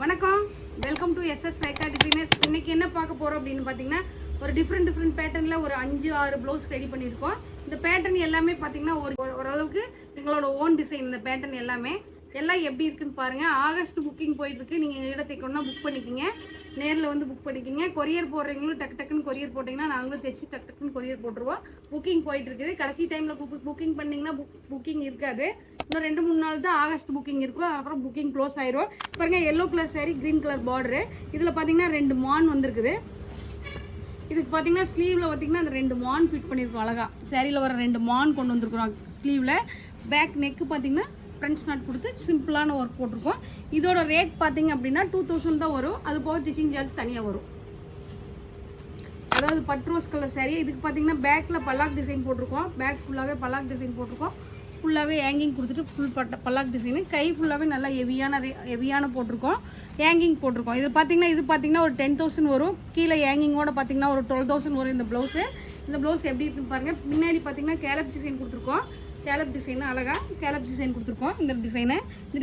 வணக்கம், welcome to SS Rekha designer. இன்னைக்கு என்ன பார்க்க போறோம் அப்படின்னு பார்த்தீங்கன்னா, ஒரு டிஃப்ரெண்ட் பேட்டர்னில் ஒரு 5-6 ப்ளவுஸ் ரெடி பண்ணியிருக்கோம். இந்த பேட்டர்ன் எல்லாமே பார்த்தீங்கன்னா ஓரளவுக்கு எங்களோட ஓன் டிசைன். இந்த பேட்டர்ன் எல்லாமே எல்லாம் எப்படி இருக்குன்னு பாருங்க. ஆகஸ்ட் புக்கிங் போயிட்டு இருக்கு. நீங்கள் எங்கிட்ட தைக்கணும்னா புக் பண்ணிக்கிங்க, நேரில் வந்து புக் பண்ணிக்கிங்க. கொரியர் போடுறீங்களும் டக்குன்னு கொரியர் போட்டிங்கன்னா நாங்களும் தைச்சி டக்குன்னு கொரியர் போட்டுருவோம். புக்கிங் போயிட்டு இருக்குது. கடைசி டைமில் புக்கிங் பண்ணிங்கன்னா புக்கிங் இருக்காது. இன்னும் 2-3 நாள் தான் ஆகஸ்ட் புக்கிங் இருக்கும். அப்புறம் புக்கிங் க்ளோஸ் ஆயிரும். பாருங்க, yellow colour sorry, green colour border. இதில் பார்த்தீங்கன்னா 2 மான் வந்திருக்குது. இதுக்கு பார்த்தீங்கன்னா ஸ்லீவில் பார்த்தீங்கன்னா அந்த 2 மான் ஃபிட் பண்ணியிருக்கோம். அழகா சாரியில் வர 2 மான் கொண்டு வந்துருக்குறோம் ஸ்லீவில். பேக் நெக்கு பார்த்தீங்கன்னா ஃப்ரெண்ட்ஸ் நாட் கொடுத்து சிம்பிளான ஒர்க் போட்டிருக்கோம். இதோட ரேட் பார்த்தீங்க அப்படின்னா 2000 தான் வரும். அது போக டிச்சிங் சார்ஜ் தனியாக வரும். அதாவது பட் ரோஸ் கலர் சாரி. இதுக்கு பார்த்தீங்கன்னா பேக்கில் பல்லாக் டிசைன் போட்டிருக்கோம். பேக் ஃபுல்லாகவே பல்லாக் டிசைன் போட்டிருக்கோம். ஃபுல்லாகவே ஹேங்கிங் கொடுத்துட்டு ஃபுல் பல்லாக் டிசைனு. கை ஃபுல்லாகவே நல்லா ஹெவியான போட்டிருக்கோம். ஹேங்கிங் போட்டிருக்கோம். இது பார்த்தீங்கன்னா ஒரு 10,000 வரும். கீழே ஹேங்கிங்கோட பார்த்தீங்கன்னா ஒரு 12,000 வரும் இந்த ப்ளவுஸு. இந்த ப்ளவுஸ் எப்படி இருக்குன்னு பாருங்கள். பின்னாடி பார்த்தீங்கன்னா கேலப் டிசைன் கொடுத்துருக்கோம். கேலப் டிசைன் அழகாக கேலப் டிசைன் கொடுத்துருக்கோம். இந்த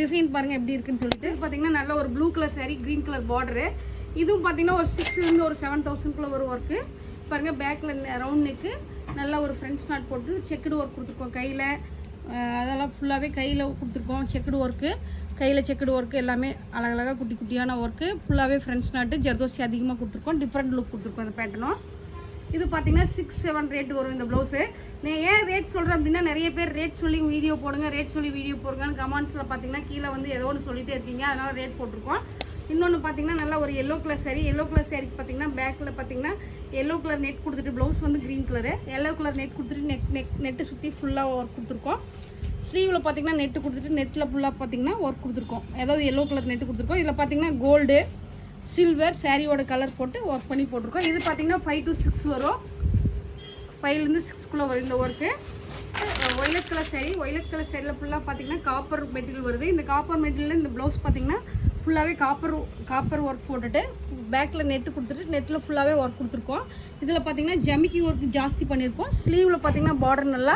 டிசைன் பாருங்கள் எப்படி இருக்குன்னு சொல்லிட்டு. பார்த்தீங்கன்னா நல்ல ஒரு blue colour sorry, green colour border. இதுவும் பார்த்தீங்கன்னா ஒரு 6,000 ஒரு 7,000 ஒரு ஒர்க்கு பாருங்கள். பேக்கில் ரவுண்ட் நெக்கு நல்லா ஒரு ஃப்ரெண்ட்ஸ் நாட் போட்டு செக்குடு ஒர்க் கொடுத்துருக்கோம். கையில் அதெல்லாம் ஃபுல்லாகவே கையில் கொடுத்துருக்கோம். செக்குடு ஒர்க்கு, கையில் செக்குடு ஒர்க்கு எல்லாமே அழகழகாக குட்டியான ஒர்க்கு. ஃபுல்லாகவே ஃப்ரெண்ட்ஸ் நாட்டு ஜர்தோசி அதிகமாக கொடுத்துருக்கோம். டிஃப்ரெண்ட் லுக் கொடுத்துருக்கோம் இந்த பேட்டர்னும். இது பார்த்தீங்கன்னா 6-7 ரேட் வரும் இந்த ப்ளவுஸு. நான் ஏன் ரேட் சொல்கிறேன் அப்படின்னா, நிறைய பேர் ரேட் சொல்லி வீடியோ போடுங்க, ரேட் சொல்லி வீடியோ போடுங்கன்னு கமெண்ட்ஸில் பார்த்தீங்கன்னா கீழே வந்து ஏதோ ஒன்று சொல்லிகிட்டே இருக்கீங்க. அதனால் ரேட் போட்டிருக்கோம். இன்னொன்று பார்த்தீங்கன்னா நல்லா ஒரு yellow colour sorry. Yellow colour சாரிக்கு பார்த்தீங்கன்னா பேக்கில் பார்த்தீங்கன்னா எல்லோ கலர் நெட் கொடுத்துட்டு ப்ளவுஸ் வந்து green colour. Yellow colour net கொடுத்துட்டு நெட்டு சுற்றி ஃபுல்லாக ஒர்க் கொடுத்துருக்கோம். ஸ்லீவில் பார்த்தீங்கன்னா நெட்டு கொடுத்துட்டு நெட்டில் ஃபுல்லாக பார்த்தீங்கன்னா ஒர்க் கொடுத்துருக்கோம். ஏதாவது எல்லோ கலர் நெட்டு கொடுத்துருக்கோம். இதில் பார்த்தீங்கன்னா கோல்டு, சில்வர் சாரியோட கலர் போட்டு ஒர்க் பண்ணி போட்டிருக்கோம். இது பார்த்தீங்கன்னா 5 to 6 வரும். 5லேருந்து 6 வரும் இந்த work. Violet colour sorry. Violet colour சாரியில் ஃபுல்லாக பார்த்தீங்கன்னா காப்பர் மெட்டீரியல் வருது. இந்த காப்பர் மெட்டீரியல் இந்த ப்ளவுஸ் பார்த்தீங்கன்னா ஃபுல்லாகவே காப்பர் ஒர்க் போட்டுட்டு பேக்கில் நெட்டு கொடுத்துட்டு நெட்டில் ஃபுல்லாகவே ஒர்க் கொடுத்துருக்கோம். இதில் பார்த்தீங்கன்னா ஜமிக்கி ஒர்க் ஜாஸ்தி பண்ணியிருக்கோம். ஸ்லீவில் பார்த்தீங்கன்னா பார்டர் நல்லா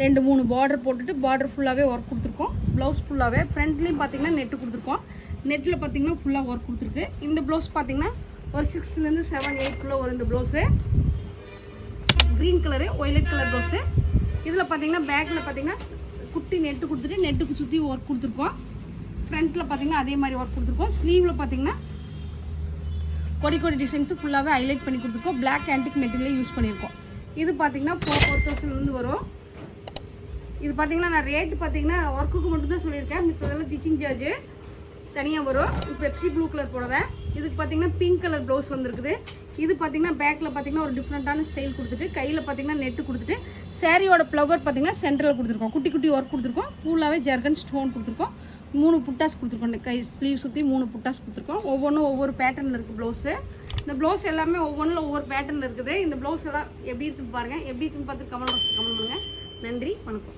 2-3 பார்டர் போட்டுட்டு பார்டர் ஃபுல்லாகவே ஒர்க் கொடுத்துருக்கோம். ப்ளவுஸ் ஃபுல்லாகவே ஃப்ரண்ட்லேயும் பார்த்தீங்கன்னா நெட்டு கொடுத்துருக்கோம். நெட்டில் பார்த்தீங்கன்னா ஃபுல்லாக ஒர்க் கொடுத்துருக்கு. இந்த ப்ளவுஸ் பார்த்தீங்கன்னா ஒரு 6லேருந்து 7-8 வரும் இந்த blouse. Green colour violet colour blouse. இதில் பார்த்தீங்கன்னா பேக்கில் பார்த்தீங்கன்னா குட்டி நெட்டு கொடுத்துட்டு நெட்டுக்கு சுற்றி ஒர்க் கொடுத்துருக்கோம். ஃப்ரண்ட்டில் பார்த்தீங்கன்னா அதே மாதிரி ஒர்க் கொடுத்துருக்கோம். ஸ்லீவில் பார்த்தீங்கன்னா கொடி டிசைன்ஸு ஃபுல்லாகவே ஹைலைட் பண்ணி கொடுத்துருக்கோம். பிளாக் ஆன்டிக் மெட்டீரியல் யூஸ் பண்ணியிருக்கோம். இது பார்த்தீங்கன்னா 4,000 வரும். இது பார்த்தீங்கன்னா நான் ரேட்டு பார்த்தீங்கன்னா ஒர்க்குக்கு மட்டும்தான் சொல்லியிருக்கேன். மித்ததெல்லாம் டிச்சிங் சார்ஜு தனியாக வரும். பெப்சி ப்ளூ கலர் போடுவேன். இதுக்கு பார்த்தீங்கன்னா பிங்க் கலர் ப்ளவுஸ் வந்துருக்குது. இது பார்த்தீங்கன்னா பேக்கில் பார்த்தீங்கன்னா ஒரு டிஃப்ரெண்ட்டான ஸ்டைல் கொடுத்துட்டு கையில் பார்த்தீங்கன்னா நெட்டு கொடுத்துட்டு சாரியோட ஃப்ளவர் பார்த்தீங்கன்னா சென்டரில் கொடுத்துருக்கோம். குட்டி ஒர்க் கொடுத்துருக்கோம். ஃபுல்லாகவே ஜர்கன் ஸ்டோன் கொடுத்துருக்கோம். 3 புட்டாஸ் கொடுத்துருக்கோம். இந்த கை ஸ்லீவ் சுற்றி 3 புட்டாஸ் கொடுத்துருக்கோம். ஒவ்வொன்றும் ஒவ்வொரு பேட்டர்னில் இருக்குது ப்ளவுஸு. இந்த ப்ளவுஸ் எல்லாமே ஒவ்வொன்றில் ஒவ்வொரு பேட்டர்னில் இருக்குது. இந்த ப்ளவுஸ் எல்லாம் எப்படி இருக்குன்னு பாருங்கள். எப்படி இருக்குன்னு பார்த்து கமெண்ட் பண்ணுங்கள். நன்றி, வணக்கம்.